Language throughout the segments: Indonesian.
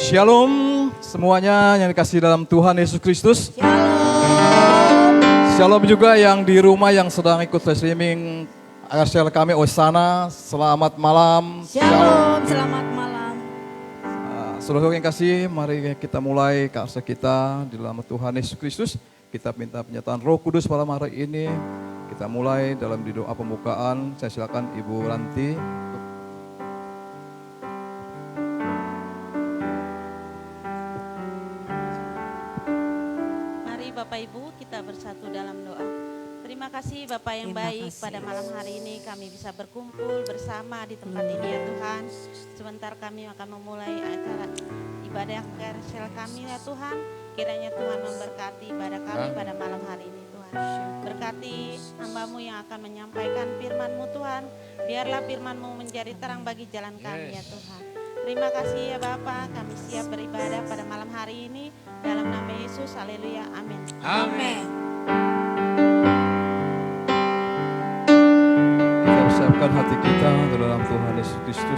Shalom semuanya yang dikasihi dalam Tuhan Yesus Kristus. Shalom. Shalom juga yang di rumah yang sedang ikut streaming acara kami Osana. Selamat malam. Shalom, selamat malam. Saudara yang kasih, mari kita mulai karya kita di dalam Tuhan Yesus Kristus. Kita minta penyertaan Roh Kudus malam hari ini. Kita mulai dalam doa pembukaan. Saya silakan Ibu Ranti. Bapak Ibu, kita bersatu dalam doa. Terima kasih Bapak yang baik, pada malam hari ini kami bisa berkumpul bersama di tempat ini ya Tuhan. Sebentar kami akan memulai acara ibadah Kersel kami ya Tuhan. Kiranya Tuhan memberkati ibadah kami pada malam hari ini Tuhan. Berkati hamba-Mu yang akan menyampaikan firman-Mu Tuhan. Biarlah firman-Mu menjadi terang bagi jalan kami ya Tuhan. Terima kasih ya Bapak, kami siap beribadah pada malam hari ini. Dalam nama Yesus, haleluya, amin. Amin. Kita persiapkan hati kita dalam Tuhan Yesus Kristus.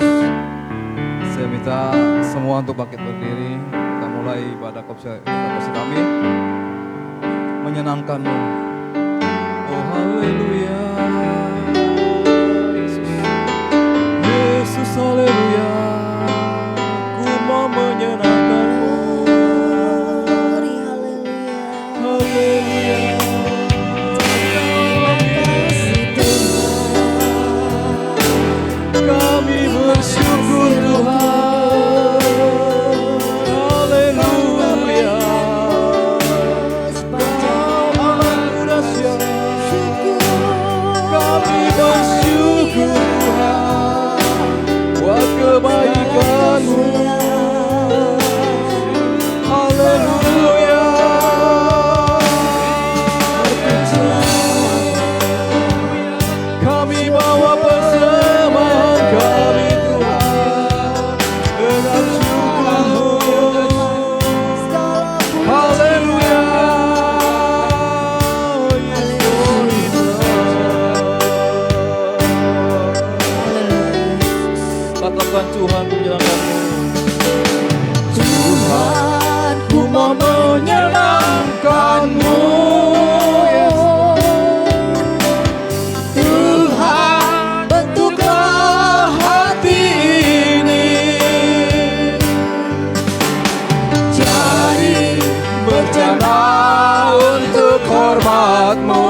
Saya minta semua untuk bangkit berdiri. Kita mulai ibadah kasih kami. Menyenangkan-Mu. Oh haleluya. Yesus. Yesus haleluya. Ku mau menyenangkan-Mu. Haleluya. Kami bersyukur Tuhan. Haleluya. Kau amatku dahsyat. Kami bersyukur Tuhan buat kebaikan-Mu. Haleluya. Kami bawa persembahan kami Tuhan dengan syukur. Haleluya. Katakan Tuhan ku menyenangkan-Mu. Tuhan ku mau menyenangkan-Mu. Hormat-Mu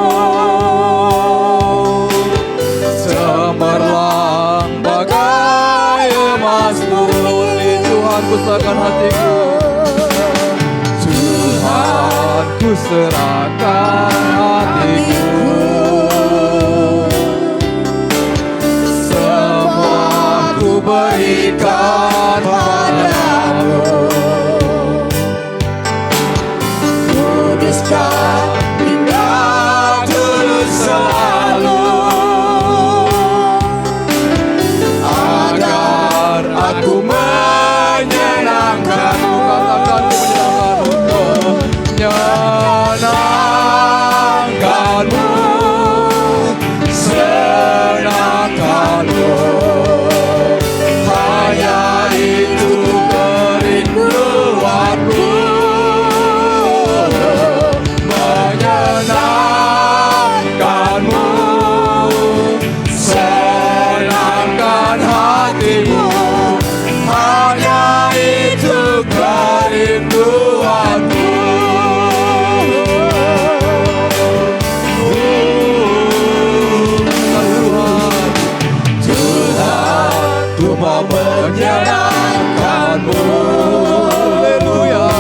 cemerlang bagai emas murni. Tuhan ku serahkan hatiku. Tuhan ku serahkan hatiku. Semua ku berikan padamu. Kuduskan selalu agar aku menyenangkan-Mu. Katakan ku menyenangkan-Mu, senangkan-Mu. Hanya itu kerinduanku. Senangkan hatimu, hanya itu kerinduanku. Tuhan, ku mau menyenangkan-Mu. Haleluya.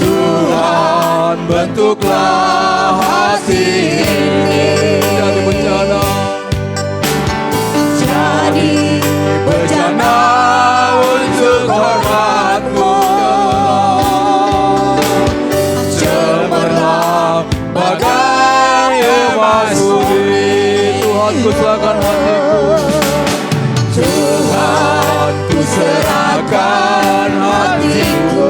Tuhan, bentuklah hati ini jadi bencana. Jadi bencana untuk hormat-Mu. Cemerlang bagai emas murni. Tuhan ku serahkan hatiku. Tuhan ku serahkan hatiku.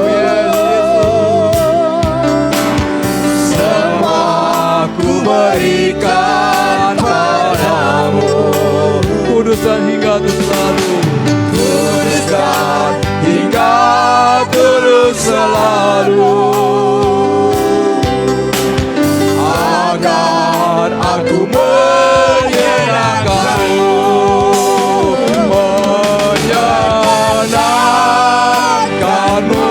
Semua ku berikan padamu. Kuduskan hingga selalu. Kuduskan hingga selalu agar aku menyenangkanmu, menyenangkanmu,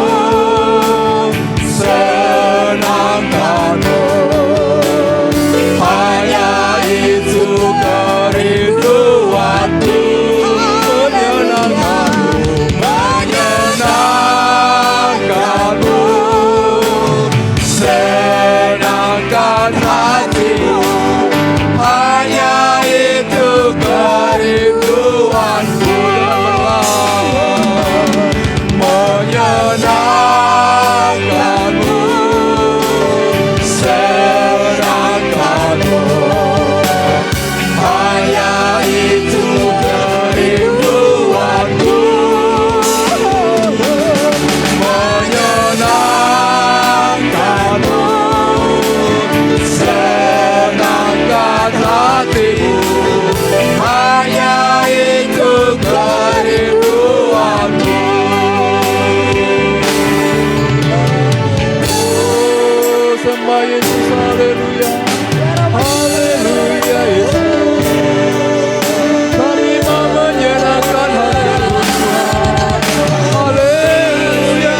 senangkanmu. Hanya itu kerinduanku, menyenangkanmu, menyenangkanmu, senangkan hatimu. Hanya itu kerinduanku, menyenangkanmu, senangkanmu. Hanya itu kerinduanku, menyenangkanmu, senangkan hatimu. Hanya itu kerinduanku. Oh, sembah Yesus, haleluya, haleluya Yesus. Kami mau menyenangkan hatimu, haleluya.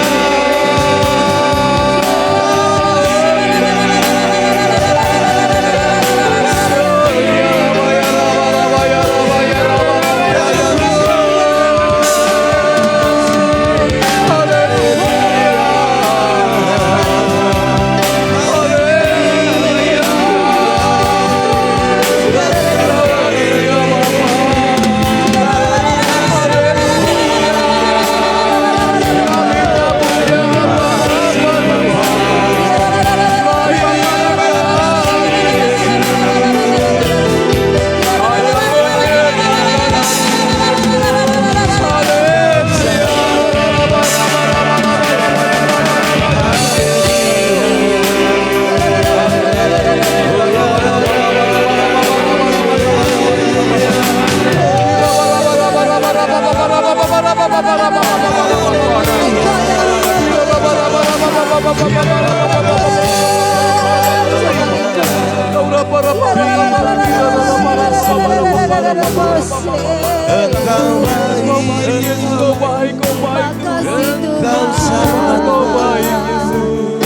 Engkau baik, Kau baik, Engkau sangat, Kau baik Yesus.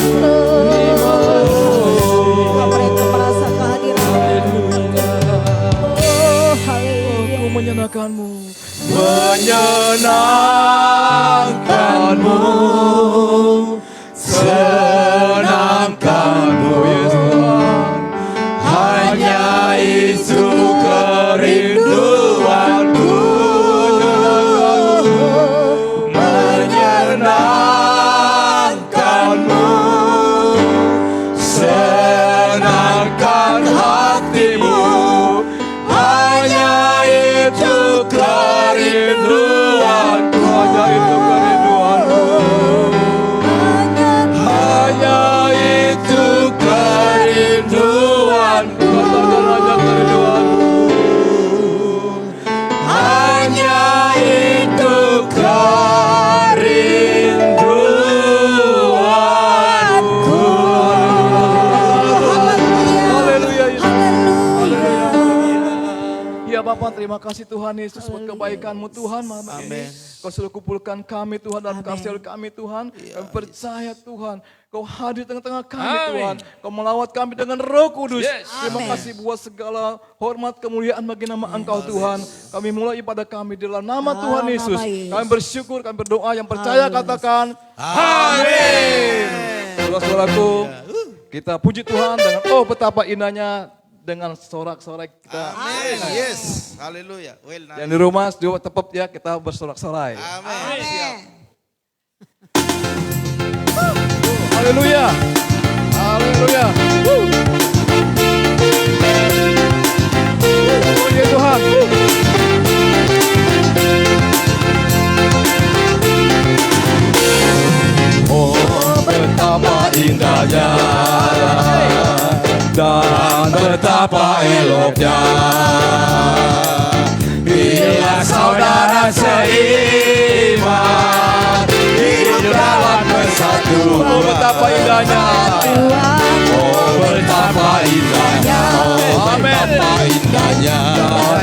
Mereka merasa kehadiran. Oh, haleluya. Aku menyenangkanmu, menyenangkanmu, senangkanmu Yesus. Hanya itu kerinduanku, menyenangkanmu, senangkan hatimu. Hanya itu kerinduanku, hanya itu kerinduanku, hanya itu kerinduanku, hanya kerinduanku, hanya itu kerinduanku. Haleluya Yesus. Ya Bapa, terima kasih Tuhan Yesus buat kebaikan-Mu Tuhan malam ini. Kau sudah kumpulkan kami Tuhan dalam kasih kami Tuhan. Kami percaya Tuhan, Kau hadir di tengah-tengah kami Tuhan. Kau melawat kami dengan Roh Kudus. Terima kasih buat segala hormat kemuliaan bagi nama Engkau Tuhan. Kami mulai ibadah kami di dalam nama Tuhan Yesus. Kami bersyukur, kami berdoa, yang percaya katakan amin. Saudara-saudaraku, kita puji Tuhan dengan betapa indahnya dengan sorak-sorai kita. Amin. Yes. Haleluya. Well, Yang di rumah juga tetap ya kita bersorak-sorai. Amin. Siap. Haleluya. Haleluya. Puji Tuhan. Oh, betapa indahnya dan betapa eloknya bila saudara seiman hidup dalam persatuan. Oh betapa indahnya. Oh betapa indahnya. Amin. Betapa indahnya.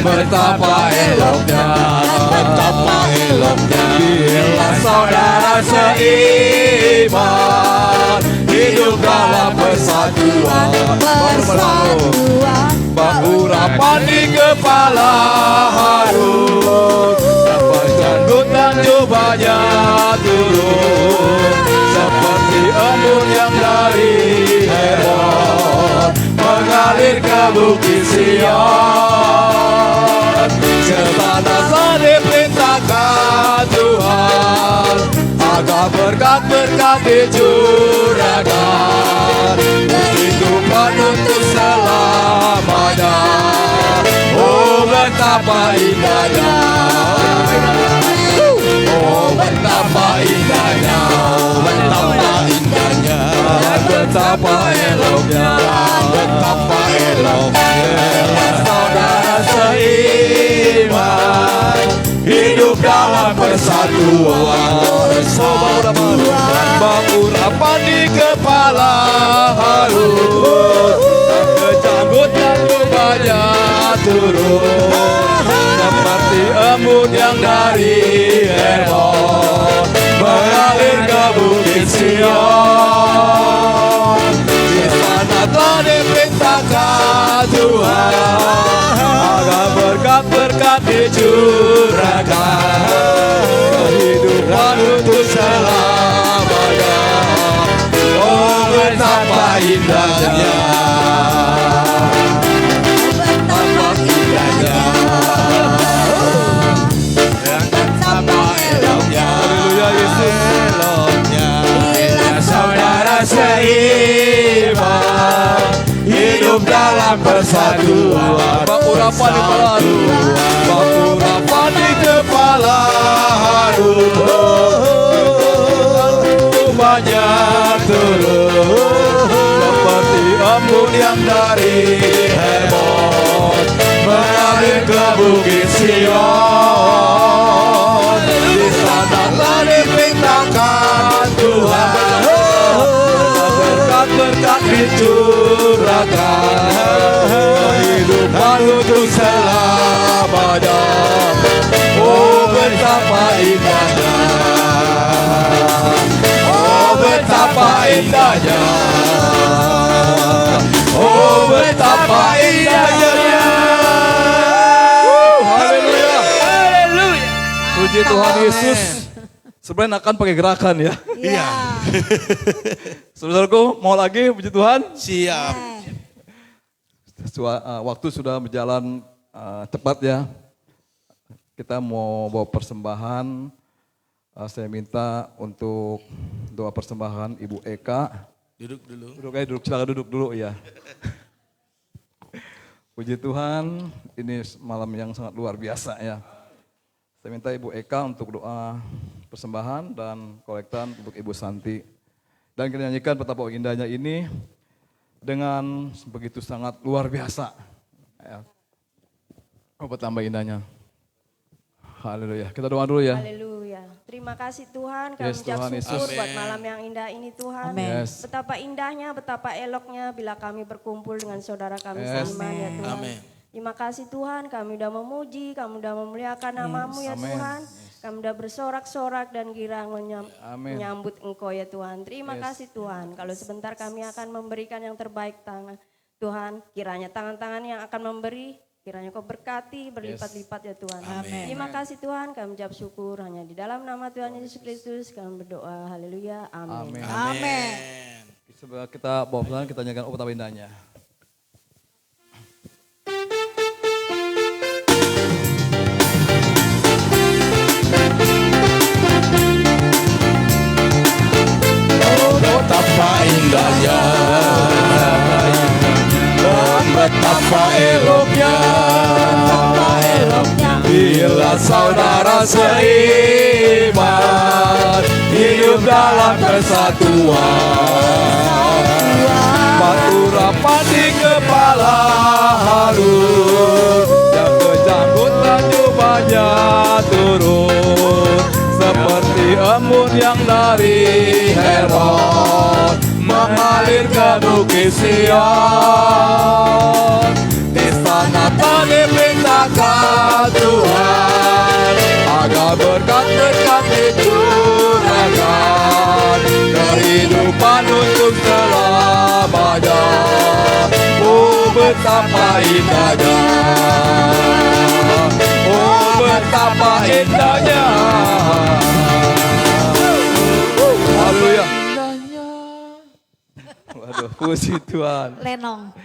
Betapa eloknya. Betapa eloknya. Bila saudara seiman hidup dalam persatuan. Pengurapan di kepala harus, dapat janggut dan jubahnya turun, seperti embun yang dari Hermon mengalir ke bukit Sion. Setanah diperintahkan Tuhan agar berkat-berkat dicurahkan, kehidupan untuk selamanya. Oh betapa indahnya. Oh betapa indahnya. Oh betapa indahnya. Betapa eloknya. Betapa eloknya. Saudara seiman hidup dalam persatuan. Pengurapan di kepala harus, kejanggut dan jubahnya turun, seperti embun yang dari Hermon mengalir ke bukit Sion. Di sana telah diperintahkan Tuhan agar berkat-berkat dicurahkan, kehidupan untuk selamanya. Oh betapa indahnya. Betapa indahnya. Betapa eloknya. Haleluya Yesus. Bila Saudara seiman hidup dalam persatuan. Pengurapan di kepala harus, pengurapan di kepala harus, banyak turun, seperti embun yang dari Hermon mengalir ke bukit Sion. Di sana telah diperintahkan Tuhan berkat dicurahkan, kehidupan untuk selamanya. Oh betapa indahnya. Oh betapa indahnya. Oh betapa indahnya. Haleluya. Haleluya. Puji Tuhan Yesus. Sebenarnya akan pakai gerakan ya. Iya. Saudaraku, mau lagi puji Tuhan? Siap. Waktu sudah berjalan cepat ya. Kita mau bawa persembahan. Saya minta untuk doa persembahan Ibu Eka. Duduk dulu. Duduk, silakan duduk dulu ya. Puji Tuhan, ini malam yang sangat luar biasa ya. Saya minta Ibu Eka untuk doa persembahan dan kolektan untuk Ibu Santi. Dan kita nyanyikan betapa indahnya ini dengan begitu sangat luar biasa. Ya. Oh, betapa indahnya. Haleluya. Kita doa dulu ya. Haleluya. Terima kasih Tuhan, kami Yes, ucap Tuhan syukur Yesus. buat malam yang indah ini Tuhan. Amin. Yes. Betapa indahnya, betapa eloknya bila kami berkumpul dengan saudara kami Yes. seiman ya Tuhan. Amin. Terima kasih Tuhan, kami udah memuji, kami udah memuliakan namamu ya Amin. Tuhan. Kami udah bersorak-sorak dan girang Amin. menyambut Engkau ya Tuhan. Terima Yes. kasih Tuhan, kalau sebentar kami akan memberikan yang terbaik Tuhan. Kiranya tangan-tangan yang akan memberi, kiranya Kau berkati berlipat-lipat ya Tuhan. Amin. Terima kasih Tuhan, kami ucap syukur hanya di dalam nama Tuhan Yesus Kristus kami berdoa. Haleluya. Amin. Amin. Amin. Sebelum kita bawa pesan, kita nyanyikan betapa indahnya. Betapa indahnya, dan betapa eloknya, bila saudara seiman hidup dalam persatuan. Pengurapan di kepala harus, yang kejanggut dan jubahnya turun, seperti embun yang dari Sion. Di sana kami perintahkan Tuhan agar berkat-berkat dicurahkan, kehidupan untuk selamanya. Oh betapa indahnya, oh betapa indahnya. Haleluya. Waduh, puji Tuhan. Lenong.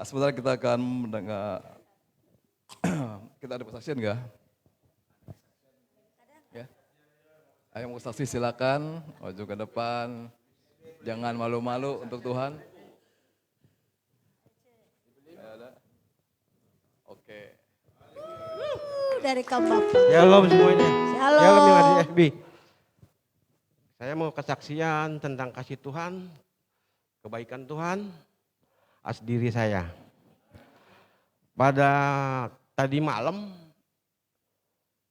Sebentar kita akan mendengar. Kita ada persaksian enggak? Ya. Ayo mau saksi silakan, maju ke depan. Jangan malu-malu untuk Tuhan. Ada? Oke. Dari kamu. Shalom semuanya. Shalom. Shalom yang ada di FB. Saya mau kesaksian tentang kasih Tuhan, kebaikan Tuhan atas diri saya. Pada tadi malam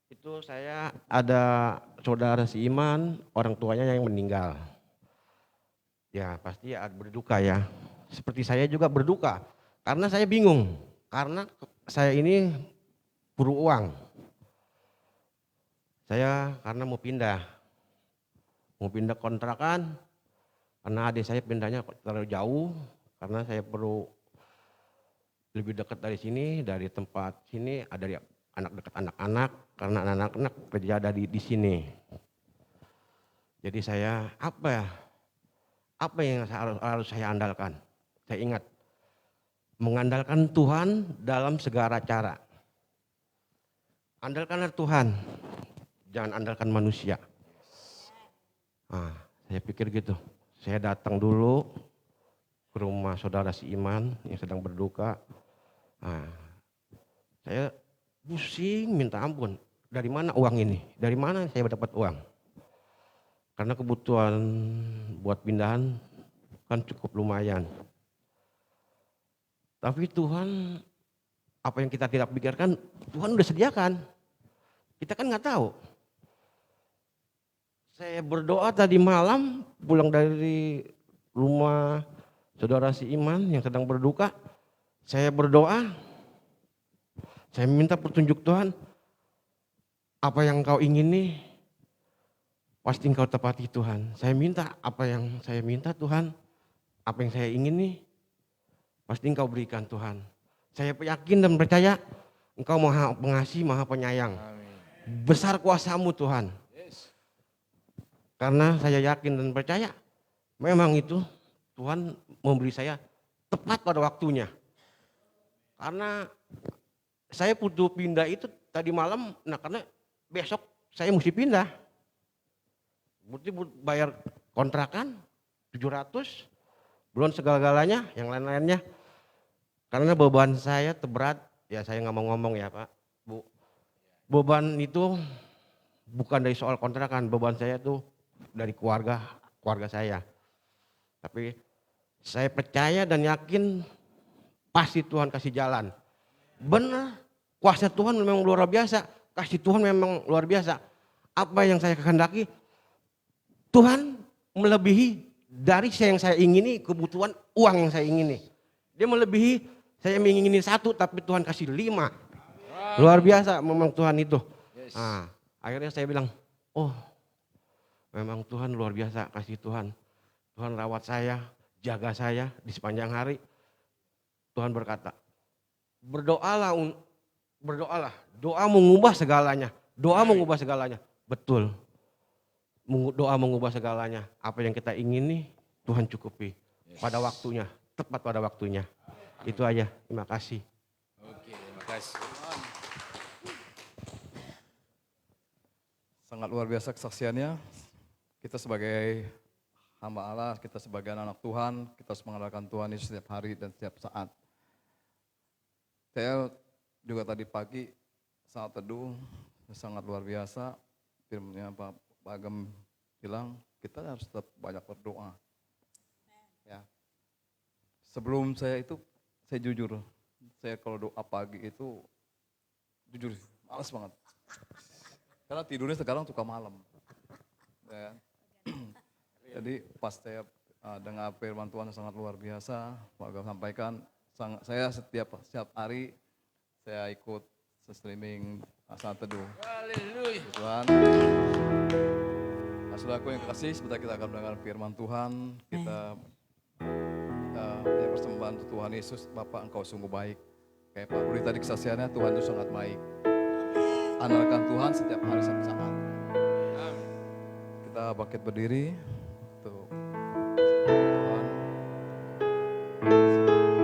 itu saya ada saudara seiman, orang tuanya yang meninggal. Ya pasti berduka ya. Seperti saya juga berduka karena saya bingung. Karena saya ini perlu uang. Saya karena mau pindah kontrakan karena adik saya pindahnya terlalu jauh karena saya perlu lebih dekat dari sini, dari tempat sini ada dari anak dekat anak-anak karena anak-anak kerja ada di sini. Jadi saya apa yang harus saya andalkan? Saya ingat mengandalkan Tuhan dalam segala cara. Andalkanlah Tuhan, jangan andalkan manusia. Saya pikir gitu. Saya datang dulu ke rumah saudara seiman yang sedang berduka. Saya pusing minta ampun. Dari mana uang ini? Dari mana saya dapat uang? Karena kebutuhan buat pindahan kan cukup lumayan. Tapi Tuhan, apa yang kita tidak pikirkan, Tuhan udah sediakan. Kita kan nggak tahu. Saya berdoa tadi malam pulang dari rumah saudara seiman yang sedang berduka. Saya berdoa, saya minta petunjuk Tuhan. Apa yang Engkau ingini, pasti Engkau tepati Tuhan. Saya minta apa yang saya minta Tuhan, apa yang saya ingini, pasti Engkau berikan Tuhan. Saya yakin dan percaya Engkau Maha Pengasih, Maha Penyayang. Besar kuasa-Mu Tuhan. Karena saya yakin dan percaya memang itu Tuhan memberi saya tepat pada waktunya. Karena saya butuh pindah itu tadi malam, karena besok saya mesti pindah. Mesti bayar kontrakan 700, belum segala-galanya, yang lain-lainnya. Karena beban saya terberat, ya saya nggak mau ngomong ya Pak, Bu. Beban itu bukan dari soal kontrakan, beban saya tuh dari keluarga saya. Tapi saya percaya dan yakin pasti Tuhan kasih jalan. Benar, kuasa Tuhan memang luar biasa, kasih Tuhan memang luar biasa. Apa yang saya kehendaki, Tuhan melebihi dari yang saya ingini, kebutuhan uang yang saya ingini. Dia melebihi, saya mengingini 1 tapi Tuhan kasih 5. Luar biasa memang Tuhan itu. Akhirnya saya bilang, oh memang Tuhan luar biasa, kasih Tuhan. Tuhan rawat saya, jaga saya di sepanjang hari. Tuhan berkata, berdoalah, doa mengubah segalanya. Doa mengubah segalanya, betul. Doa mengubah segalanya. Apa yang kita ingini, Tuhan cukupi. Pada waktunya, tepat pada waktunya. Itu aja, terima kasih. Oke, terima kasih. Sangat luar biasa kesaksiannya. Kita sebagai hamba Allah, kita sebagai anak Tuhan, kita harus mengandalkan Tuhan di setiap hari dan setiap saat. Saya juga tadi pagi saat teduh, sangat luar biasa. Firman Pak Agam bilang, kita harus tetap banyak berdoa. Ya. Sebelum saya jujur, saya kalau doa pagi itu, jujur, malas banget. Karena tidurnya sekarang suka malam. Ya. Jadi pas saya Dengan firman Tuhan yang sangat luar biasa. Pak Gaf sampaikan, saya setiap hari saya ikut streaming saat teduh. Haleluya. Tuhan. Nah, saudaraku yang kekasih, sebentar kita akan mendengar firman Tuhan. Kita punya persembahan untuk Tuhan Yesus. Bapak, Engkau sungguh baik. Kayak Pak Budi tadi kesaksiannya, Tuhan itu sangat baik. Andalkan Tuhan setiap hari setiap saat. Kita bangkit berdiri. Tuh. Tuhan.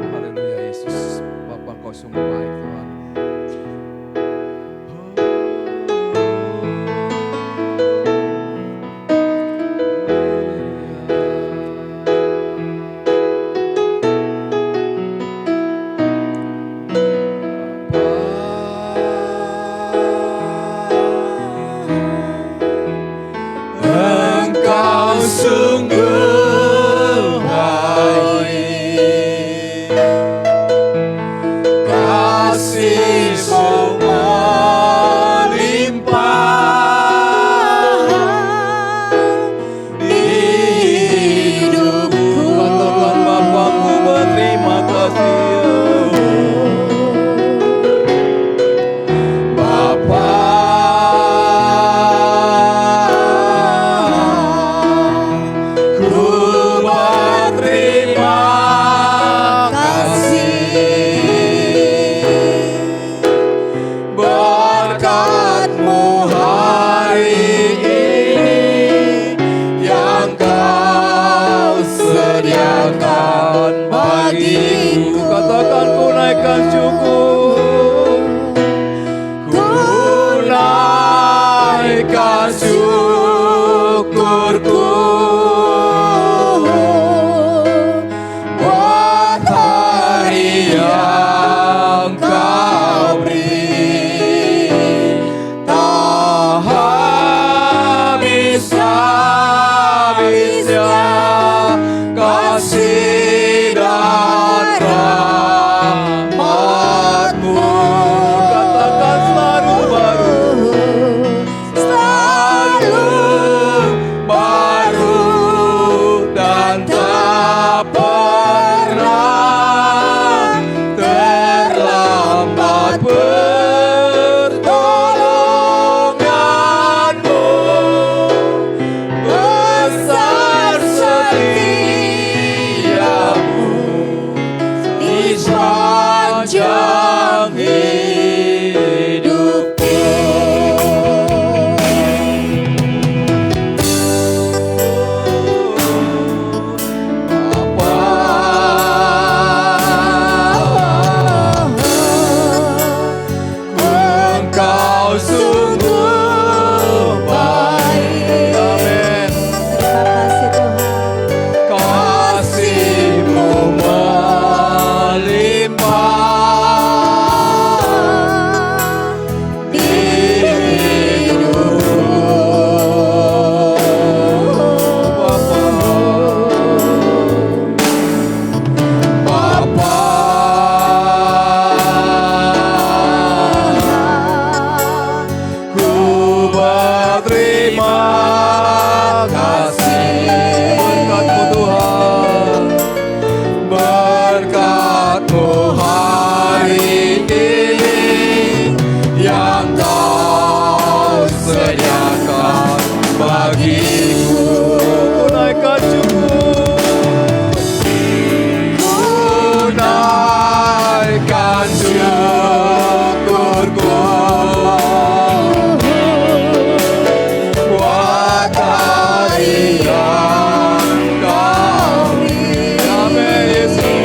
Haleluya Yesus. Bapak, Engkau sungguh baik Tuhan. Engkau sungguh baik, kasih-Mu melimpah di hidupku. Katakan Bapakku berterima kasih, Bapa. Katakan ku naikkan syukur, ku naikkan syukurku buat hari yang Kau beri. Tak habis-habisnya kasih dan rahmat-Mu. Katakan selalu baru dan tak pernah terlambat pertolongan-Mu. Besar setiamu di sepanjang hidupku. Engkau sungguh baik. Amin. Terima kasih Tuhan. Kasih-Mu melimpah di hidupku. Bapa, ku berterima kasih. Berkat-Mu Tuhan, berkat-Mu hari ini yang Kau sediakan bagiku. Ku naikkan syukur, ku naikkan syukurku buat hari yang Kau beri. Amin Yesus.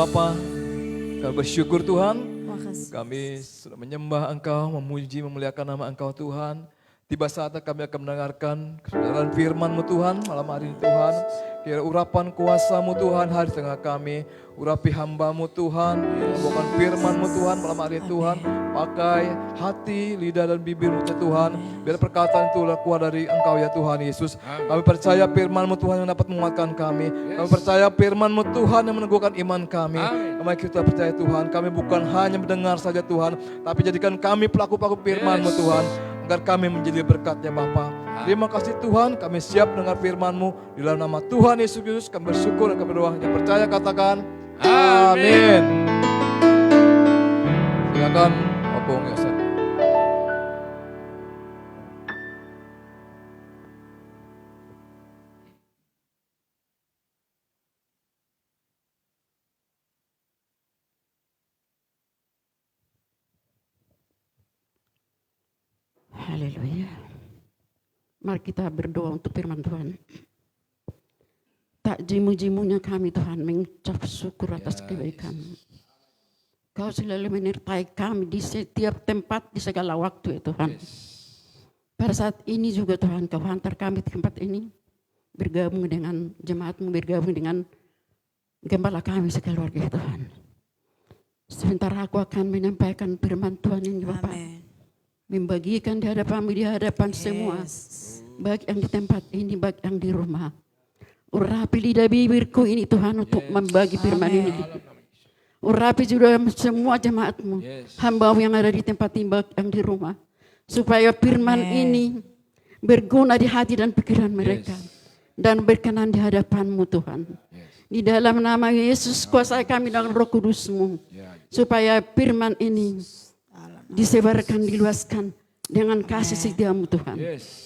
Bapa. Kami bersyukur Tuhan, Makasih. kami sudah menyembah Engkau, memuji, memuliakan nama Engkau Tuhan. Tiba saatnya kami akan mendengarkan kebenaran firman-Mu Tuhan malam hari ini Tuhan. Kira urapan kuasa-Mu Tuhan hari tengah kami. Urapi hamba-Mu Tuhan, membawakan firman-Mu Tuhan malam hari ini Tuhan. Pakai hati, lidah dan bibir-Mu Tuhan. Biar perkataan itu keluar dari Engkau ya Tuhan Yesus. Kami percaya firman-Mu Tuhan yang dapat menguatkan kami. Kami percaya firman-Mu Tuhan yang meneguhkan iman kami. Kami kita percaya Tuhan, kami bukan hanya mendengar saja Tuhan, tapi jadikan kami pelaku-pelaku firman-Mu Tuhan. Agar kami menjadi berkat-Nya Bapa. Terima kasih Tuhan, kami siap dengar firman-Mu. Di dalam nama Tuhan Yesus Kristus kami bersyukur dan kami berdoa. Yang percaya katakan, amin. Silakan, Opung Yosef. Haleluya. Mari kita berdoa untuk firman Tuhan. Tak jimu-jimunya kami Tuhan mengucap syukur atas kebaikan. Kau selalu menyertai kami di setiap tempat, di segala waktu ya Tuhan. Pada saat ini juga Tuhan, Kau hantar kami di tempat ini. Bergabung dengan jemaat-Mu, bergabung dengan gembala kami sekeluarga ya Tuhan. Sebentar aku akan menyampaikan firman Tuhan ini Bapak. Membagikan di hadapan semua, baik yang di tempat ini, baik yang di rumah. Urapi lidah bibirku ini Tuhan untuk membagi firman ini. Urapi juga semua jemaat-Mu, hamba-Mu yang ada di tempat ini, baik yang di rumah. Supaya firman ini berguna di hati dan pikiran mereka. Dan berkenan di hadapan-Mu Tuhan. Di dalam nama Yesus kuasai kami dengan Roh Kudus-Mu. Supaya firman ini disebarkan, diluaskan dengan kasih setia-Mu Tuhan.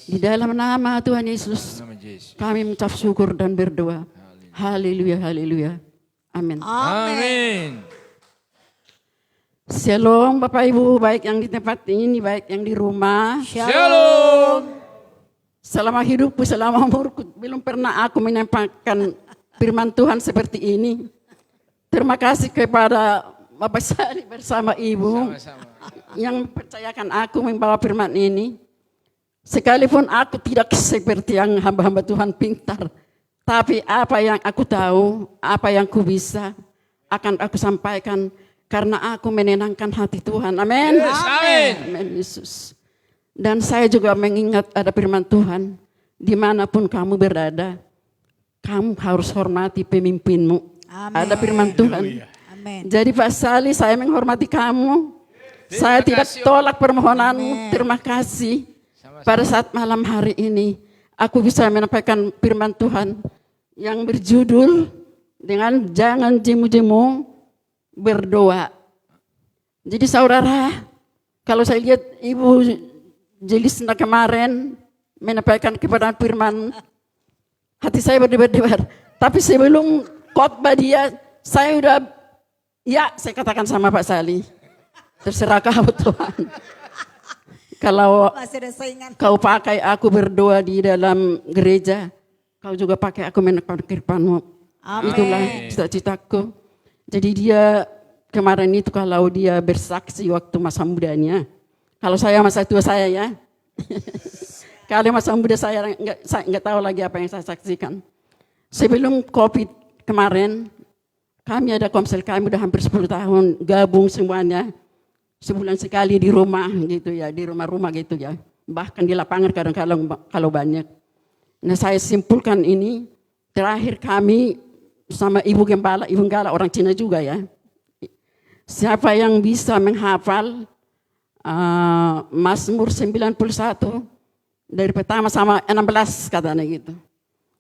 Di dalam nama Tuhan Yesus kami mengucap syukur dan berdoa. Haleluya, haleluya. Amin. Amin. Shalom Bapak Ibu, baik yang di tempat ini, baik yang di rumah. Shalom. Selama hidupku, selama umurku, belum pernah aku menyampaikan firman Tuhan seperti ini. Terima kasih kepada Bapak Sali bersama Ibu. Sama-sama. Yang percayakan aku membawa firman ini. Sekalipun aku tidak seperti yang hamba-hamba Tuhan pintar. Tapi apa yang aku tahu, apa yang ku bisa, akan aku sampaikan. Karena aku menenangkan hati Tuhan. Amin. Yes, amin. Amin Yesus. Dan saya juga mengingat ada firman Tuhan. Dimanapun kamu berada, kamu harus hormati pemimpinmu. Amin. Ada firman Tuhan. Amin. Jadi Pak Sali, saya menghormati kamu. Saya tidak tolak permohonanmu. Terima kasih. Pada saat malam hari ini, aku bisa menyampaikan firman Tuhan yang berjudul dengan jangan jemu-jemu berdoa. Jadi saudara, kalau saya lihat Ibu Jelisna kemarin menyampaikan kepada firman, hati saya berdebar-debar. Tapi sebelum khotbah dia, saya udah, saya katakan sama Pak Sali. Terserah kau Tuhan. Kalau kau pakai aku berdoa di dalam gereja, kau juga pakai aku menyampaikan firman-Mu. Itulah cita-citaku. Jadi dia kemarin itu kalau dia bersaksi waktu masa mudanya. Kalau saya masa tua saya ya. Kalau masa muda saya nggak tahu lagi apa yang saya saksikan. Sebelum COVID kemarin, kami ada komsel kami udah hampir 10 tahun gabung semuanya. Sebulan sekali di rumah gitu ya, di rumah-rumah gitu ya. Bahkan di lapangan kadang-kadang kalau banyak. Nah saya simpulkan ini, terakhir kami sama Ibu Gembala orang Cina juga ya. Siapa yang bisa menghafal Mazmur 91 dari pertama sama 16 katanya gitu.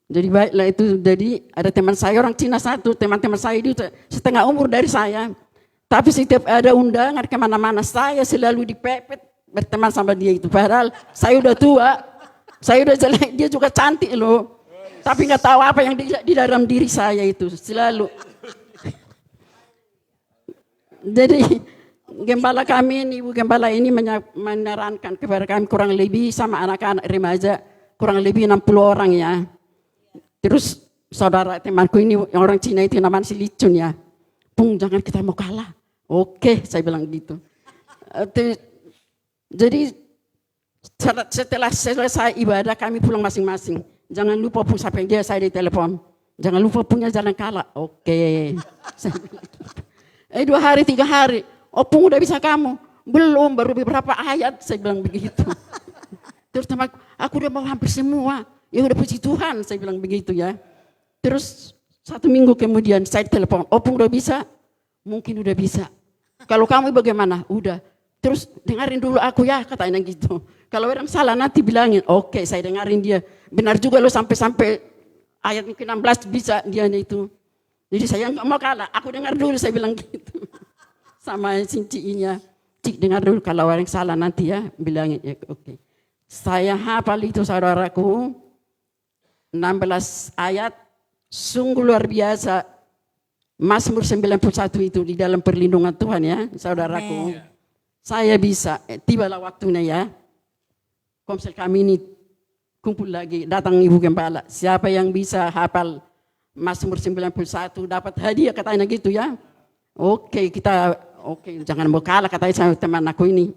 Jadi baiklah itu, jadi ada teman saya orang Cina satu, teman-teman saya itu setengah umur dari saya. Tapi setiap ada undangan kemana-mana saya selalu dipepet berteman sama dia itu. Padahal saya udah tua, saya udah jelek, dia juga cantik loh. Tapi nggak tahu apa yang di dalam diri saya itu selalu. Jadi gembala kami ini, Ibu Gembala ini menyarankan kepada kami kurang lebih sama anak-anak remaja kurang lebih 60 orang ya. Terus saudara temanku ini orang Cina itu namanya si Licun ya. Pung, jangan kita mau kalah. Oke, saya bilang gitu. Jadi setelah selesai ibadah kami pulang masing-masing. Jangan lupa Pung sampai dia saya di telepon. Jangan lupa punya jangan kalah. Oke. 2 hari 3 hari. Oh Pung udah bisa kamu? Belum, baru beberapa ayat saya bilang begitu. Terus teman aku udah mau hampir semua. Ya udah puji Tuhan saya bilang begitu ya. Terus 1 minggu kemudian saya telepon. Oh Pung udah bisa? Mungkin udah bisa. Kalau kamu bagaimana? Udah. Terus dengarin dulu aku ya katanya gitu. Kalau orang salah nanti bilangin. Oke, saya dengarin dia. Benar juga lo sampai ayat ke-16 bisa dia itu. Jadi saya nggak mau kalah. Aku dengar dulu saya bilang gitu. Sama cincinya. Cik dengar dulu kalau orang salah nanti ya bilangin ya oke. Saya hafal itu saudaraku 16 ayat sungguh luar biasa. Mazmur 91 itu di dalam perlindungan Tuhan ya saudaraku. Saya bisa, tibalah waktunya ya. Komsel kami ini kumpul lagi, datang Ibu Gembala. Siapa yang bisa hafal Mazmur 91 dapat hadiah katanya gitu ya. Oke, jangan mau kalah katanya sama teman aku ini.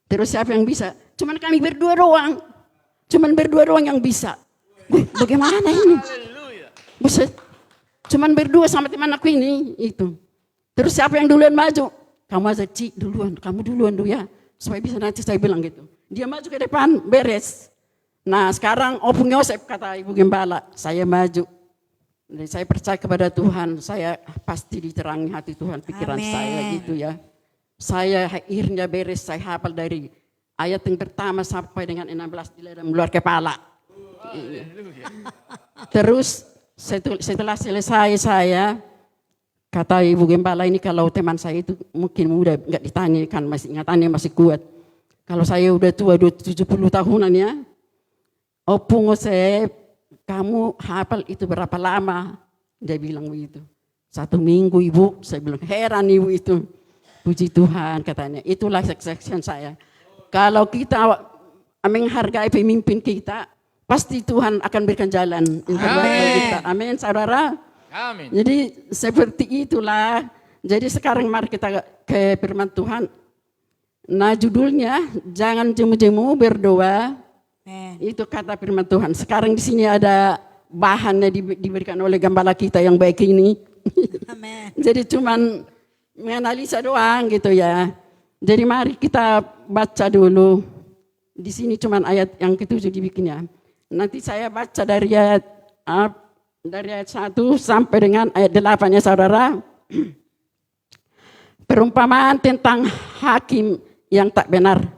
Terus siapa yang bisa? Cuman kami berdua doang. Yang bisa. Bagaimana ini? Buset. Cuman berdua sama teman aku ini itu. Terus siapa yang duluan maju? Kamu aja Ci duluan, kamu duluan dulu ya. Supaya bisa nanti saya bilang gitu. Dia maju ke depan, beres. Nah sekarang Opung Yosef kata Ibu Gembala, saya maju. Dan saya percaya kepada Tuhan, saya pasti diterangi hati Tuhan, pikiran saya gitu ya. Saya akhirnya beres, saya hafal dari ayat yang pertama sampai dengan 16 di dalam luar kepala. Terus setelah selesai saya, kata Ibu Gembala ini kalau teman saya itu mungkin muda, enggak ditanyakan, masih ingatannya masih kuat. Kalau saya udah tua, 70 tahunan ya. Opung Yosef, kamu hafal itu berapa lama? Dia bilang begitu. 1 minggu Ibu, saya bilang heran Ibu itu. Puji Tuhan katanya, itulah kesaksian saya. Kalau kita menghargai pemimpin kita, pasti Tuhan akan berikan jalan yang terbaik bagi kita. Amin saudara. Amin. Jadi seperti itulah. Jadi sekarang mari kita ke firman Tuhan. Nah judulnya jangan jemu-jemu berdoa. Itu kata firman Tuhan. Sekarang di sini ada bahannya diberikan oleh gembala kita yang baik ini. Amin. Jadi cuman menganalisa doang gitu ya. Jadi mari kita baca dulu. Di sini cuman ayat yang ke-7 dibikinnya. Nanti saya baca dari ayat 1 sampai dengan ayat 8 ya saudara. Perumpamaan tentang hakim yang tak benar.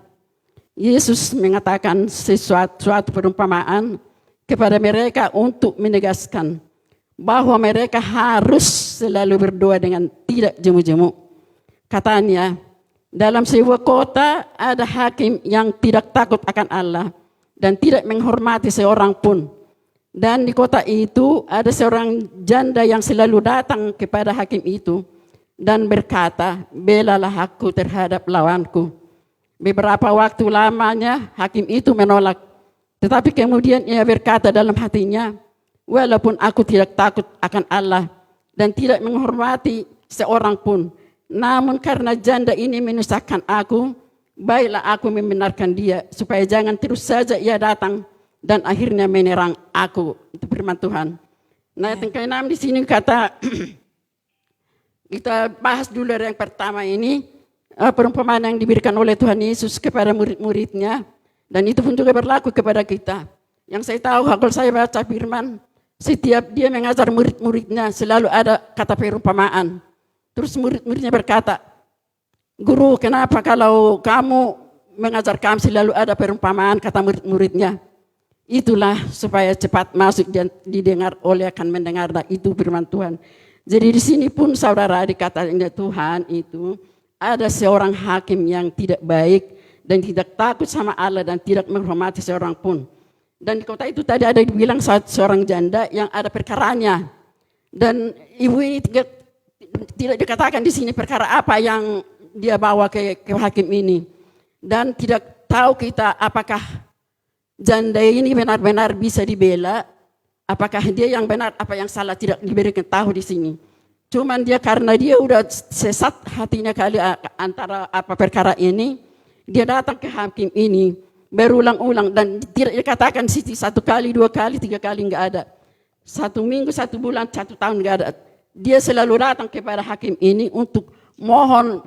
Yesus mengatakan suatu perumpamaan kepada mereka untuk menegaskan bahwa mereka harus selalu berdoa dengan tidak jemu-jemu. Katanya, dalam sebuah kota ada hakim yang tidak takut akan Allah dan tidak menghormati seorang pun. Dan di kota itu ada seorang janda yang selalu datang kepada hakim itu dan berkata, belalah aku terhadap lawanku. Beberapa waktu lamanya hakim itu menolak. Tetapi kemudian ia berkata dalam hatinya, walaupun aku tidak takut akan Allah dan tidak menghormati seorang pun, namun karena janda ini menyusahkan aku, baiklah aku membenarkan dia supaya jangan terus saja ia datang dan akhirnya menyerang aku. Itu firman Tuhan. Nah, yang ke-6 di sini kata kita bahas dulu dari yang pertama ini. Perumpamaan yang diberikan oleh Tuhan Yesus kepada murid-muridnya. Dan itu pun juga berlaku kepada kita. Yang saya tahu kalau saya baca firman, setiap dia mengajar murid-muridnya selalu ada kata perumpamaan. Terus murid-muridnya berkata, Guru kenapa kalau kamu mengajar kami selalu ada perumpamaan kata murid-muridnya. Itulah supaya cepat masuk dan didengar oleh akan mendengar. Itu firman Tuhan. Jadi di sini pun saudara dikatakan Tuhan itu, ada seorang hakim yang tidak baik dan tidak takut sama Allah dan tidak menghormati seorang pun. Dan di kota itu tadi ada dibilang seorang janda yang ada perkaranya. Dan ibu ini tidak dikatakan di sini perkara apa yang dia bawa ke hakim ini. Dan tidak tahu kita apakah janda ini benar-benar bisa dibela, apakah dia yang benar, apa yang salah tidak diberikan tahu di sini. Cuman dia karena dia udah sesat hatinya kali antara apa perkara ini, dia datang ke hakim ini berulang-ulang dan tidak dikatakan Siti 1 kali, 2 kali, 3 kali enggak ada. 1 minggu, 1 bulan, 1 tahun enggak ada. Dia selalu datang kepada hakim ini untuk mohon